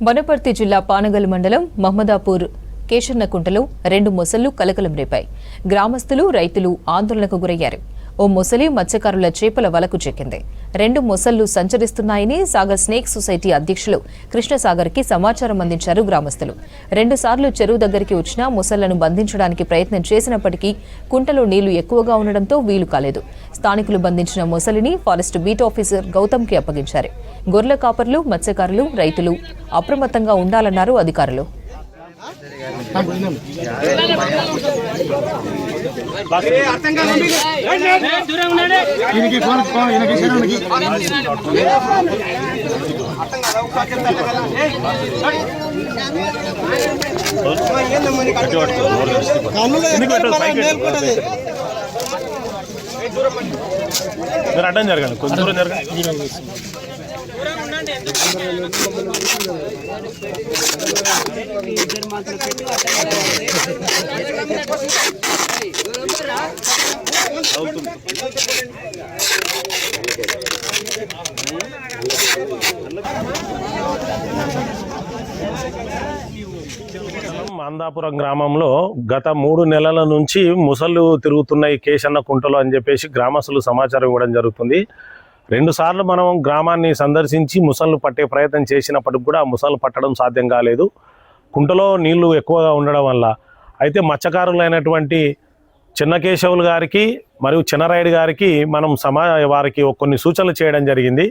వనపర్తి జిల్లా పానగల్ మండలం మహమ్మదాపూర్ కేశన్నకుంటలో 2 మొసళ్లు కలకలం రేపాయి. గ్రామస్తులు, రైతులు ఆందోళనకు గురయ్యారు. ఓ మొసలి మత్స్యకారుల చేపల వలకు చిక్కింది. 2 మొసళ్లు సంచరిస్తున్నాయని సాగర్ స్నేక్ సొసైటీ అధ్యక్షులు కృష్ణసాగర్కి సమాచారం అందించారు గ్రామస్తులు. 2 సార్లు చెరువు దగ్గరికి వచ్చినా మొసళ్లను బంధించడానికి ప్రయత్నం చేసినప్పటికీ కుంటలో నీళ్లు ఎక్కువగా ఉండడంతో వీలు కాలేదు. స్థానికులు బంధించిన మొసలిని ఫారెస్ట్ బీట్ ఆఫీసర్ గౌతమ్కి అప్పగించారు. గొర్రెల కాపర్లు, మత్స్యకారులు, రైతులు అప్రమత్తంగా ఉండాలన్నారు అధికారులు. అడ్డం జరగాలి, కొంచెం దూరం జరగాలి. మందాపురం గ్రామంలో గత 3 నెలల నుంచి ముసళ్ళు తిరుగుతున్నాయి కేశన్న కుంటలో అని చెప్పేసి గ్రామస్తులు సమాచారం ఇవ్వడం జరుగుతుంది. 2 సార్లు మనం గ్రామాన్ని సందర్శించి ముసళ్ళు పట్టే ప్రయత్నం చేసినప్పటికి కూడా ముసళ్ళు పట్టడం సాధ్యం కాలేదు. కుంటలో నీళ్లు ఎక్కువగా ఉండడం వల్ల అయితే మత్స్యకారులైనటువంటి చిన్నకేశవులు గారికి మరియు చిన్నరాయుడు గారికి మనం వారికి కొన్ని సూచనలు చేయడం జరిగింది.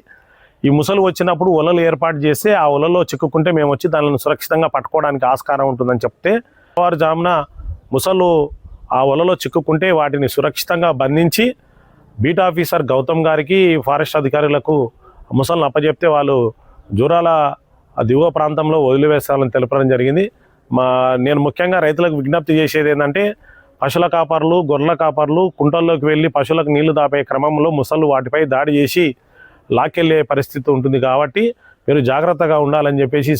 ఈ ముసలు వచ్చినప్పుడు ఒలలు ఏర్పాటు చేస్తే ఆ ఒలలో చిక్కుకుంటే మేము వచ్చి దానిని సురక్షితంగా పట్టుకోవడానికి ఆస్కారం ఉంటుందని చెప్తే వారు జామున ముసలు ఆ ఒలలో చిక్కుకుంటే వాటిని సురక్షితంగా బంధించి బీట్ ఆఫీసర్ గౌతమ్ గారికి, ఫారెస్ట్ అధికారులకు ముసలను అప్పచెప్తే వాళ్ళు జూరాల దిగువ ప్రాంతంలో వదిలివేస్తారని తెలపడం జరిగింది. నేను ముఖ్యంగా రైతులకు విజ్ఞప్తి చేసేది ఏంటంటే పశువుల కాపర్లు, గొర్రెల కాపర్లు కుంటల్లోకి వెళ్ళి పశువులకు నీళ్లు దాపే క్రమంలో ముసళ్ళు వాటిపై దాడి చేసి లాక్కెళ్లే పరిస్థితి ఉంటుంది కాబట్టి మీరు జాగ్రత్తగా ఉండాలని చెప్పేసి